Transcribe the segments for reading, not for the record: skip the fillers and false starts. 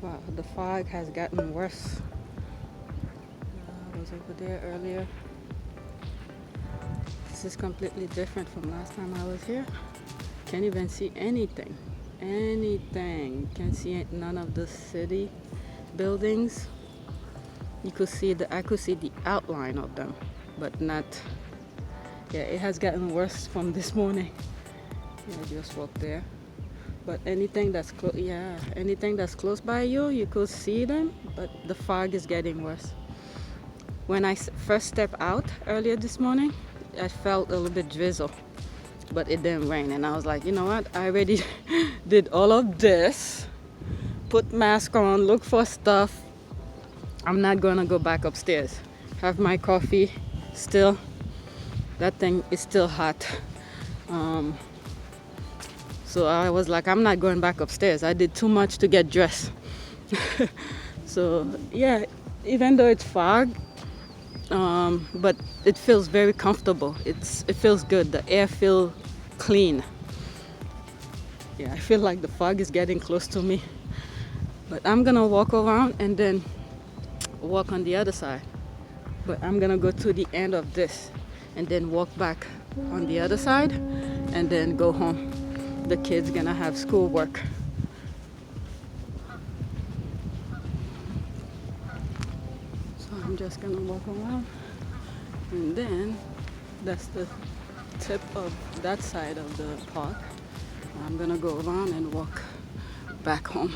Wow, the fog has gotten worse. I was over there earlier. This is completely different from last time I was here. Can't even see anything. Anything. Can't see none of the city buildings. I could see the outline of them, but not. Yeah, it has gotten worse from this morning. Yeah, I just walked there. But anything that's anything that's close by you, you could see them. But the fog is getting worse. When I first stepped out earlier this morning, I felt a little bit drizzle, but it didn't rain. And I was like, you know what? I already did all of this, put mask on, look for stuff. I'm not gonna go back upstairs. Have my coffee still. That thing is still hot. So I was like, I'm not going back upstairs. I did too much to get dressed. So yeah, even though it's fog, but it feels very comfortable. It feels good. The air feels clean. Yeah, I feel like the fog is getting close to me. But I'm gonna walk around and then walk on the other side. But I'm gonna go to the end of this and then walk back on the other side and then go home. The kids gonna have schoolwork. So I'm just gonna walk around, and then that's the tip of that side of the park. I'm gonna go around and walk back home.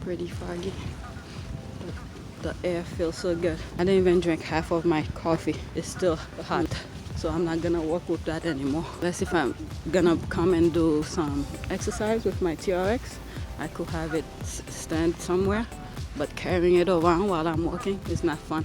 Pretty foggy, but the air feels so good. I didn't even drink half of my coffee. It's still hot. So I'm not gonna walk with that anymore. Unless if I'm gonna come and do some exercise with my TRX, I could have it stand somewhere, but carrying it around while I'm walking is not fun.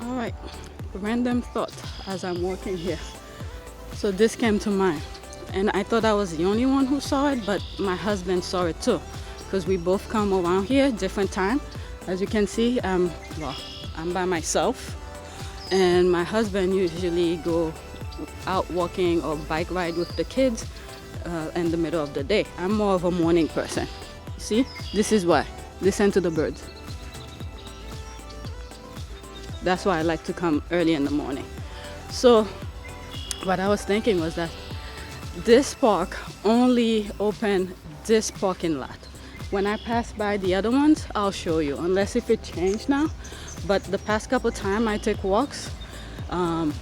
All right, random thought as I'm walking here. So this came to mind, and I thought I was the only one who saw it, but my husband saw it too, because we both come around here different time. As you can see, I'm by myself, and my husband usually go out walking or bike ride with the kids in the middle of the day. I'm more of a morning person. See, this is why. Listen to the birds. That's why I like to come early in the morning. So what I was thinking was that this park only open this parking lot. When I pass by the other ones, I'll show you, unless if it changed now. But the past couple times I take walks and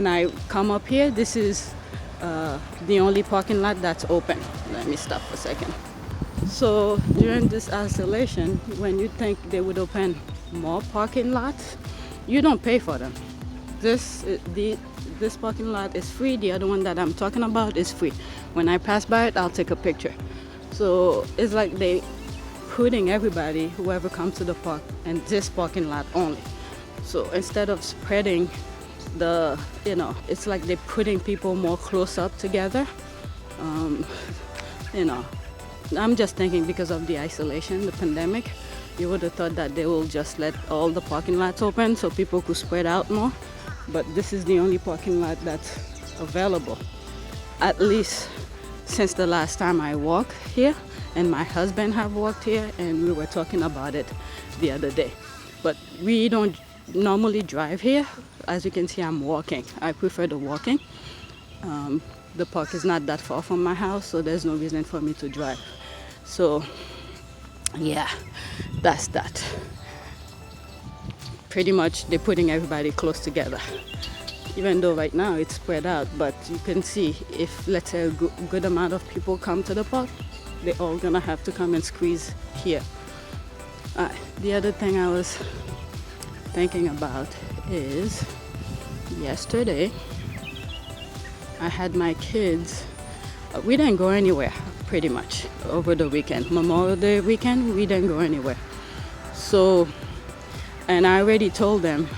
I come up here, this is the only parking lot that's open. Let me stop for a second. So during this isolation, when you think they would open more parking lots, you don't pay for them. This parking lot is free. The other one that I'm talking about is free. When I pass by it, I'll take a picture. So it's like they putting everybody, whoever comes to the park, in this parking lot only. So instead of spreading it's like they're putting people more close up together. I'm just thinking because of the isolation, the pandemic, you would have thought that they will just let all the parking lots open so people could spread out more. But this is the only parking lot that's available, at least since the last time I walked here, and my husband have walked here, and we were talking about it the other day. But we don't normally drive here. As you can see, I'm walking. I prefer the walking. The park is not that far from my house, so there's no reason for me to drive. So yeah, that's that. Pretty much they're putting everybody close together, even though right now it's spread out. But you can see, if let's say a good amount of people come to the park, they're all gonna have to come and squeeze here. The other thing I was thinking about is yesterday I had my kids. We didn't go anywhere pretty much over the weekend. Memorial Day weekend, we didn't go anywhere. So, and I already told them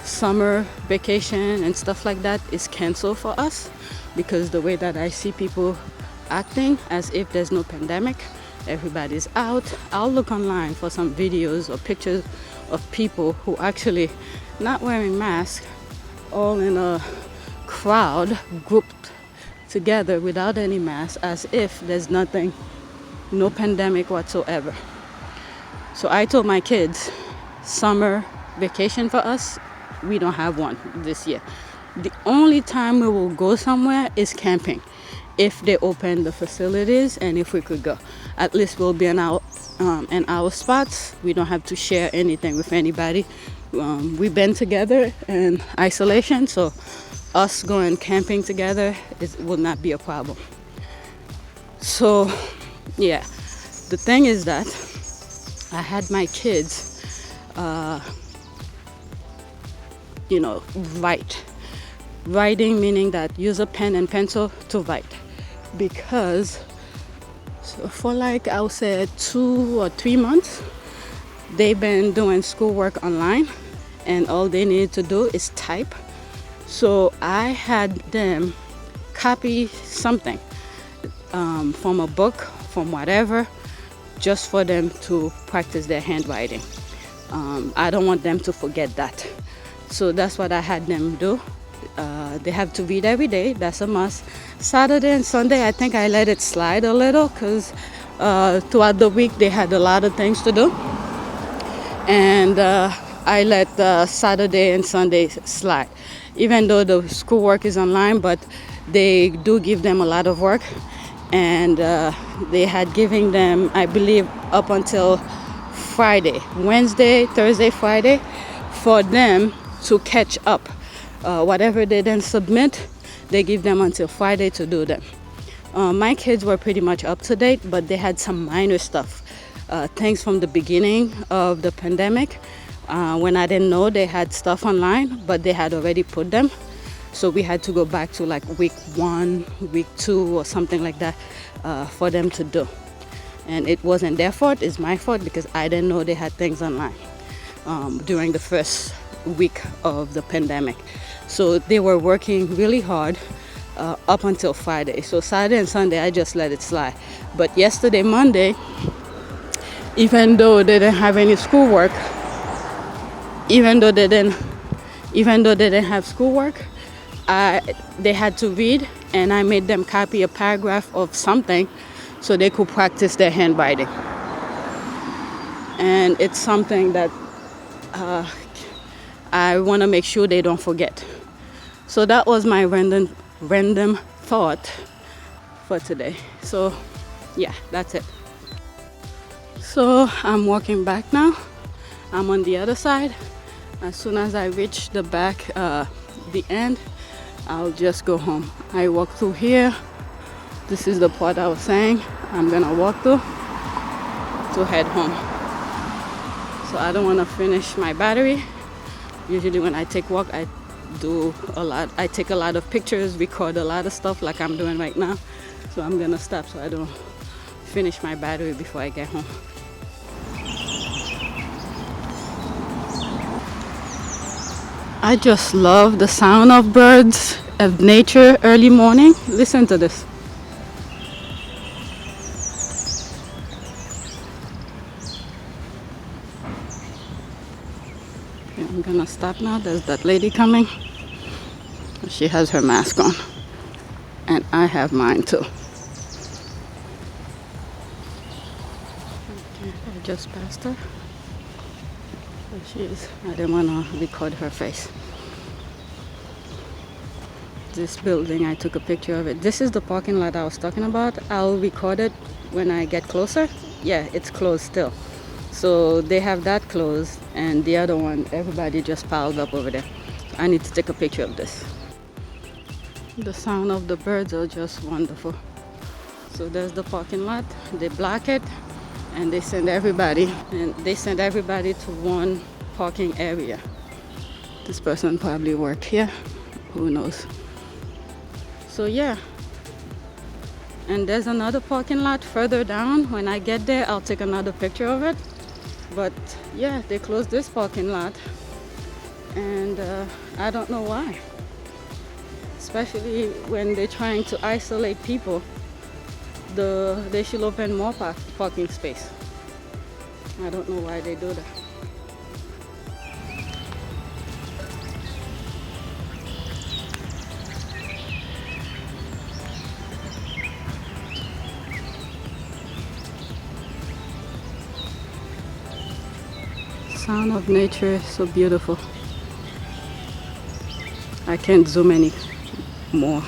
summer vacation and stuff like that is canceled for us, because the way that I see people acting as if there's no pandemic, everybody's out. I'll look online for some videos or pictures of people who actually not wearing masks, all in a crowd grouped together without any mask, as if there's nothing, no pandemic whatsoever. So I told my kids, summer vacation for us, we don't have one this year. The only time we will go somewhere is camping, if they open the facilities and if we could go. At least we'll be in our spots. We don't have to share anything with anybody. We've been together in isolation, so us going camping together will not be a problem. So yeah, the thing is that I had my kids writing, meaning that use a pen and pencil to write, because for like I would say 2 or 3 months they've been doing schoolwork online and all they need to do is type. So I had them copy something from a book, from whatever, just for them to practice their handwriting. I don't want them to forget that. So that's what I had them do. They have to read every day, that's a must. Saturday and Sunday, I think I let it slide a little, because throughout the week they had a lot of things to do. And I let Saturday and Sunday slide. Even though the schoolwork is online, but they do give them a lot of work. And they had given them, I believe, up until Friday, Wednesday, Thursday, Friday, for them to catch up. Whatever they didn't submit, they give them until Friday to do them. My kids were pretty much up to date, but they had some minor stuff. Things from the beginning of the pandemic, when I didn't know they had stuff online, but they had already put them. So we had to go back to like week 1, week 2 or something like that for them to do. And it wasn't their fault, it's my fault, because I didn't know they had things online during the first week of the pandemic. So they were working really hard up until Friday. So Saturday and Sunday I just let it slide. But yesterday, Monday, even though they didn't have any schoolwork, even though they didn't have schoolwork, they had to read, and I made them copy a paragraph of something so they could practice their handwriting. And it's something that I want to make sure they don't forget. So that was my random thought for today. So yeah, that's it. So I'm walking back now. I'm on the other side. As soon as I reach the back, the end, I'll just go home. I walk through here. This is the part I was saying I'm gonna walk through to head home. So I don't want to finish my battery. Usually when I take walk, I take a lot of pictures, record a lot of stuff like I'm doing right now. So I'm gonna stop so I don't finish my battery before I get home. I just love the sound of birds, of nature early morning. Listen to this. Okay, I'm gonna stop now. There's that lady coming. She has her mask on. And I have mine too. Okay, I just passed her. I didn't want to record her face. This building, I took a picture of it. This is the parking lot I was talking about. I'll record it when I get closer. Yeah, it's closed still. So they have that closed, and the other one, everybody just piled up over there. I need to take a picture of this. The sound of the birds are just wonderful. So there's the parking lot. They block it. And they send everybody to one parking area. This person probably worked here, who knows. So yeah, and there's another parking lot further down. When I get there, I'll take another picture of it. But yeah, they closed this parking lot and I don't know why. Especially when they're trying to isolate people, they should open more parking space. I don't know why they do that. Sound of nature is so beautiful. I can't zoom any more.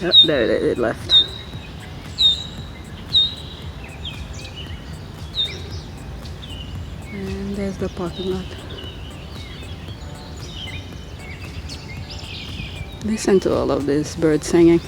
Yep, there it left. And there's the parking lot. Listen to all of this bird singing.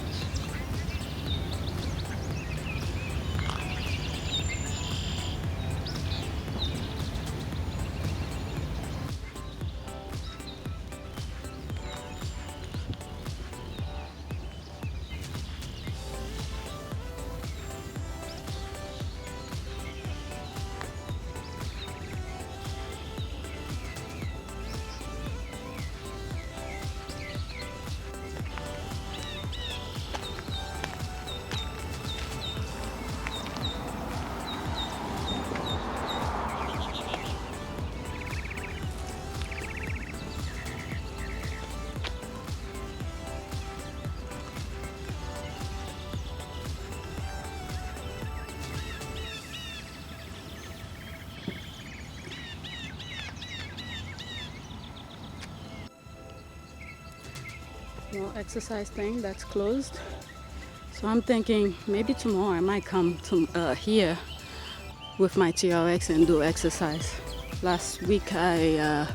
No exercise thing that's closed. So I'm thinking maybe tomorrow I might come to here with my TRX and do exercise. Last week I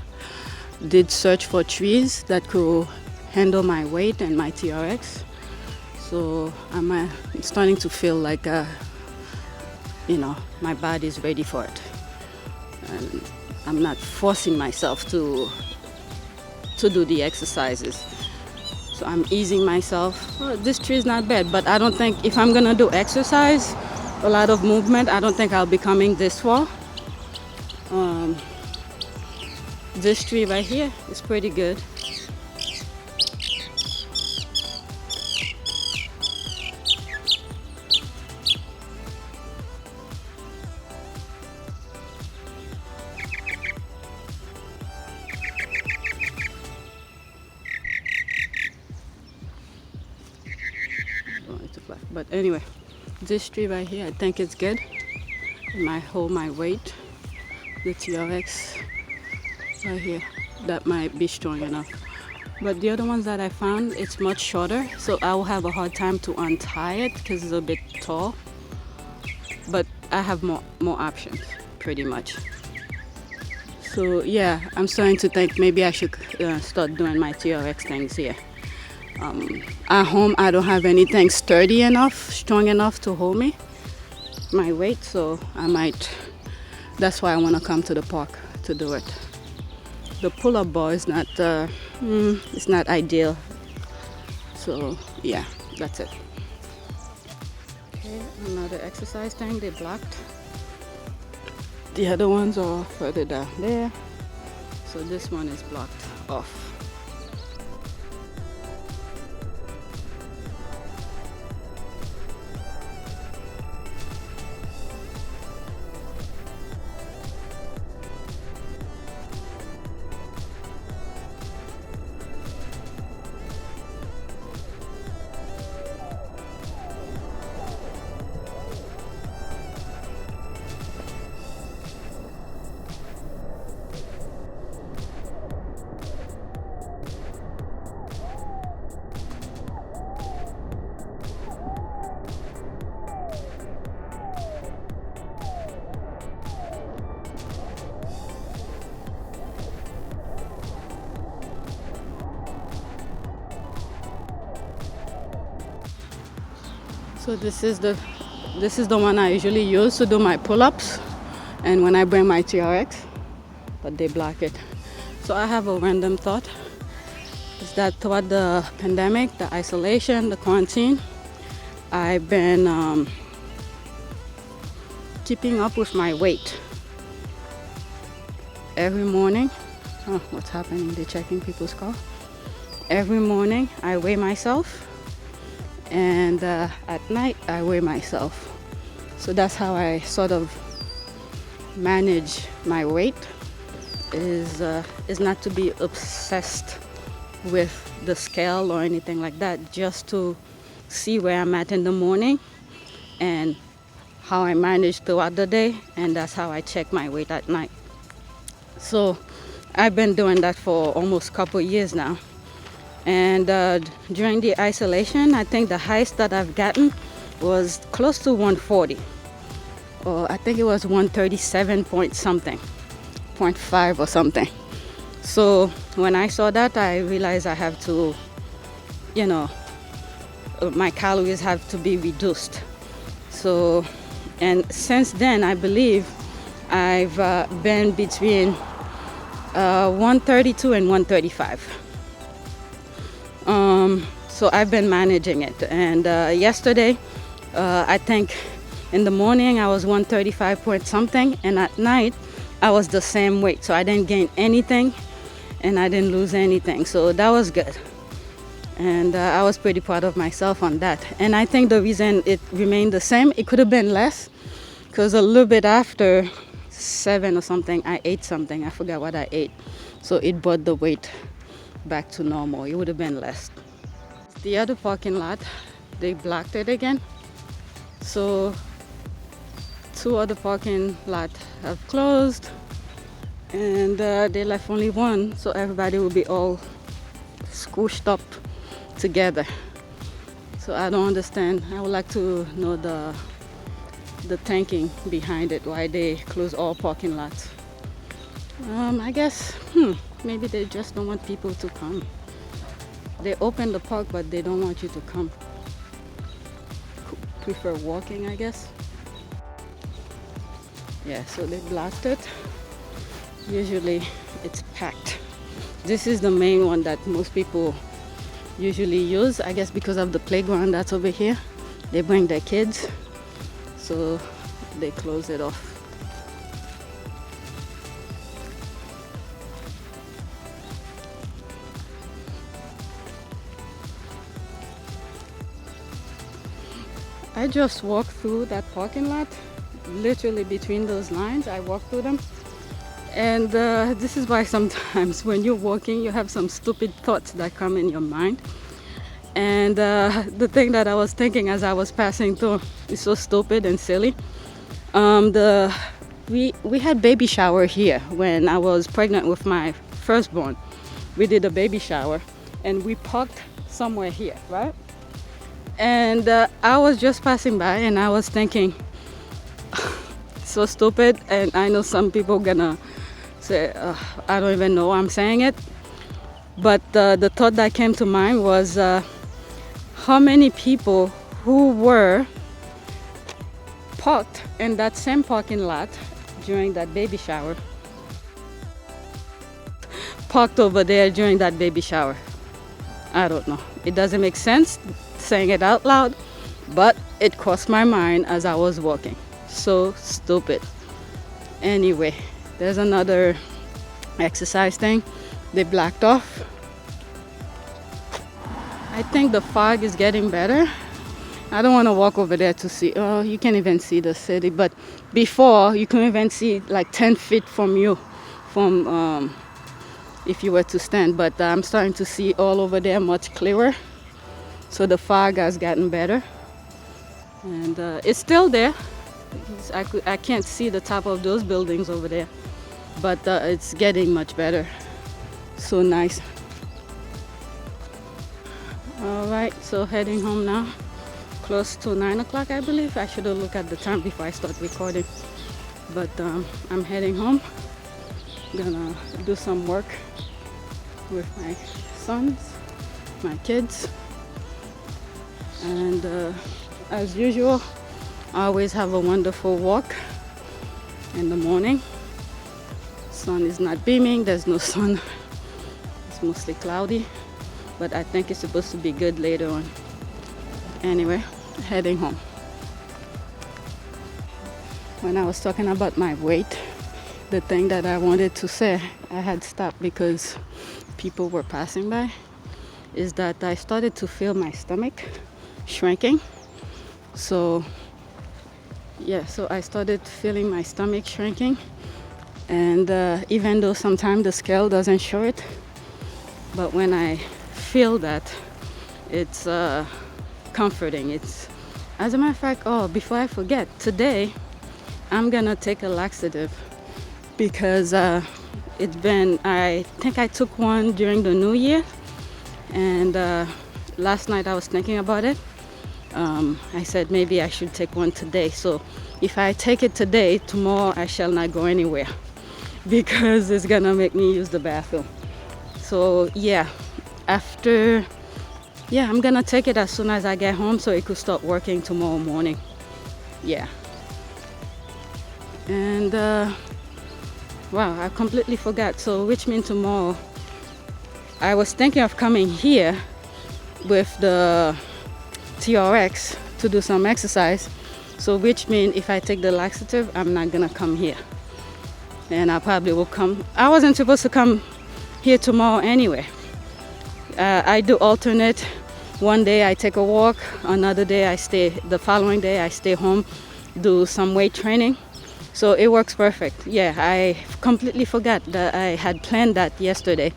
did search for trees that could handle my weight and my TRX. So I'm starting to feel like my body is ready for it, and I'm not forcing myself to do the exercises. So I'm easing myself. Oh, this tree is not bad, but I don't think if I'm gonna do exercise, a lot of movement, I don't think I'll be coming this far. This tree right here is pretty good. But anyway, this tree right here, I think it's good. It might hold my weight. The TRX right here, that might be strong enough. But the other ones that I found, it's much shorter, so I will have a hard time to untie it because it's a bit tall. But I have more options, pretty much. So yeah, I'm starting to think maybe I should start doing my TRX things here. At home, I don't have anything sturdy enough, strong enough to hold my weight, so that's why I want to come to the park to do it. The pull-up bar is not, it's not ideal. So yeah, that's it. Okay, another exercise thing they blocked. The other ones are further down there. So this one is blocked off. So this is the one I usually use to do my pull-ups and when I bring my TRX, but they block it. So I have a random thought, is that throughout the pandemic, the isolation, the quarantine, I've been keeping up with my weight. Every morning Oh, what's happening? They're checking people's car. Every morning I weigh myself, and at night I weigh myself. So that's how I sort of manage my weight. Is not to be obsessed with the scale or anything like that, just to see where I'm at in the morning and how I manage throughout the day, and that's how I check my weight at night. So I've been doing that for almost a couple years now. And during the isolation, I think the highest that I've gotten was close to 140. Or I think it was 137 point something, 0.5 or something. So when I saw that, I realized I have to, my calories have to be reduced. So, and since then, I believe I've been between 132 and 135. So I've been managing it. And yesterday, I think in the morning I was 135 point something, and at night I was the same weight. So I didn't gain anything and I didn't lose anything. So that was good. And I was pretty proud of myself on that. And I think the reason it remained the same, it could have been less, because a little bit after 7 or something, I ate something. I forgot what I ate. So it brought the weight back to normal. It would have been less. The other parking lot, they blocked it again. So 2 other parking lots have closed, and they left only one. So everybody will be all squished up together. So I don't understand. I would like to know the thinking behind it, why they close all parking lots. I guess maybe they just don't want people to come. They open the park, but they don't want you to come. Prefer walking, I guess. Yeah, so they blocked it. Usually it's packed. This is the main one that most people usually use, I guess, because of the playground that's over here. They bring their kids, so they close it off. I just walked through that parking lot, literally between those lines. I walked through them. And this is why sometimes when you're walking, you have some stupid thoughts that come in your mind. And the thing that I was thinking as I was passing through is so stupid and silly. We had baby shower here when I was pregnant with my firstborn. We did a baby shower, and we parked somewhere here, right? And I was just passing by, and I was thinking, so stupid. And I know some people gonna say, I don't even know why I'm saying it. But the thought that came to mind was how many people who were parked in that same parking lot during that baby shower, parked over there during that baby shower. I don't know. It doesn't make sense saying it out loud, but it crossed my mind as I was walking. So stupid. Anyway, there's another exercise thing they blocked off. I think the fog is getting better. I don't want to walk over there to see. Oh, you can't even see the city. But before, you couldn't even see like 10 feet from you, from if you were to stand. But I'm starting to see all over there much clearer. So the fog has gotten better, and it's still there. I can't see the top of those buildings over there, but it's getting much better. So nice. All right, so heading home now. Close to 9 o'clock, I believe. I should have looked at the time before I start recording. But I'm heading home. Gonna do some work with my sons, my kids. And as usual, I always have a wonderful walk in the morning. Sun is not beaming, there's no sun. It's mostly cloudy, but I think it's supposed to be good later on. Anyway, heading home. When I was talking about my weight, the thing that I wanted to say, I had stopped because people were passing by, is that I started to feel my stomach shrinking. So so I started feeling my stomach shrinking, and even though sometimes the scale doesn't show it, but when I feel that, it's comforting. It's, as a matter of fact, before I forget, today I'm gonna take a laxative because it's been, I think I took one during the New Year, and last night I was thinking about it. I said maybe I should take one today. So if I take it today, tomorrow I shall not go anywhere because it's gonna make me use the bathroom. So I'm gonna take it as soon as I get home so it could start working tomorrow morning. And wow, I completely forgot. So which means tomorrow I was thinking of coming here with the TRX to do some exercise. So which means if I take the laxative, I'm not gonna come here, and I probably will come. I wasn't supposed to come here tomorrow anyway. I do alternate. One day I take a walk, another day the following day I stay home, do some weight training. So it works perfect. I completely forgot that I had planned that yesterday,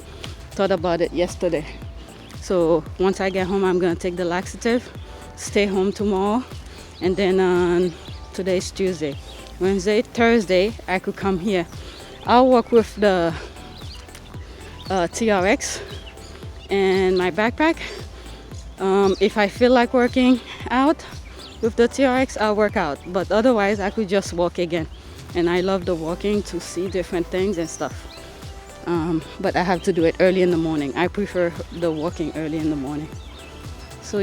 thought about it yesterday. So once I get home, I'm gonna take the laxative, stay home tomorrow, and then today's Tuesday, Wednesday, Thursday, I could come here. I'll work with the TRX and my backpack. If I feel like working out with the TRX, I'll work out, but otherwise I could just walk again. And I love the walking to see different things and stuff. But I have to do it early in the morning. I prefer the walking early in the morning. So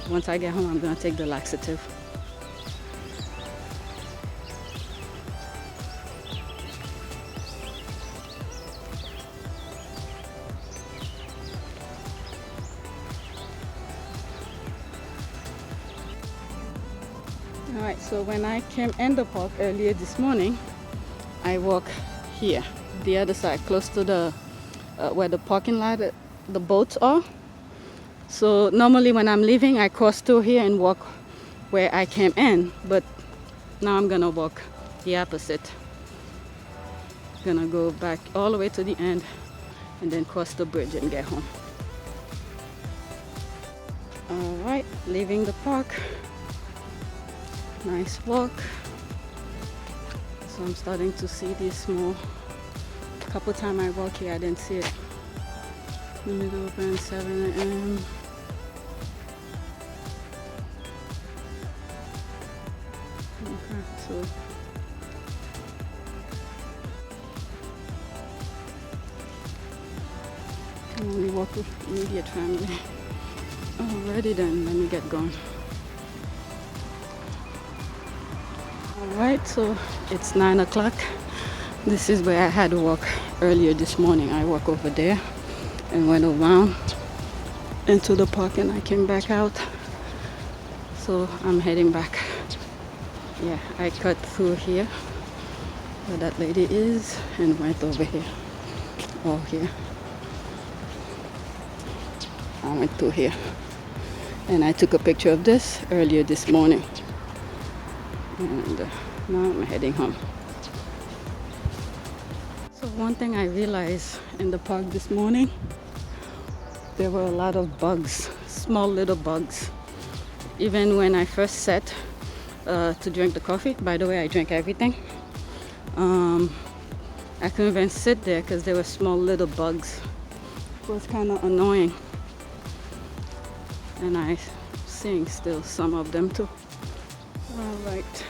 once I get home, I'm gonna take the laxative. Alright, so when I came in the park earlier this morning, I walk here, the other side, close to the where the parking lot, the boats are. So normally when I'm leaving, I cross through here and walk where I came in, but now I'm gonna walk the opposite. Gonna go back all the way to the end and then cross the bridge and get home. Alright, leaving the park. Nice walk. So I'm starting to see this small. A couple times I walk here, I didn't see it. Limit open 7 a.m. Okay, so I only walk with immediate family. Alrighty then, let me get going. Alright, so it's 9 o'clock. This is where I had to walk earlier this morning. I walked over there and went around into the park and I came back out. So I'm heading back. I cut through here where that lady is and went over here. All here. I went through here. And I took a picture of this earlier this morning. And now I'm heading home. So one thing I realized in the park this morning, there were a lot of bugs, small little bugs. Even when I first sat to drink the coffee, by the way, I drank everything. I couldn't even sit there because there were small little bugs. It was kind of annoying. And I'm seeing still some of them too. All right,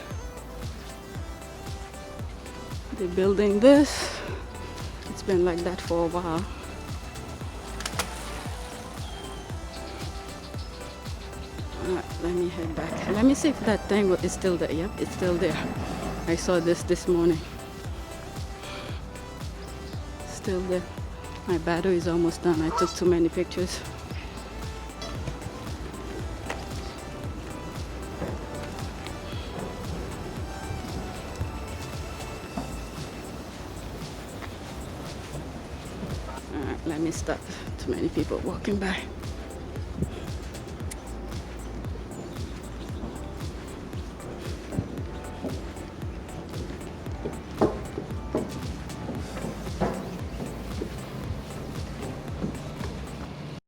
they're building this. It's been like that for a while. All right, let me head back. Let me see if that thing is still there. Yep, it's still there. I saw this morning. Still there. My battery is almost done. I took too many pictures. Let me stop. Too many people walking by.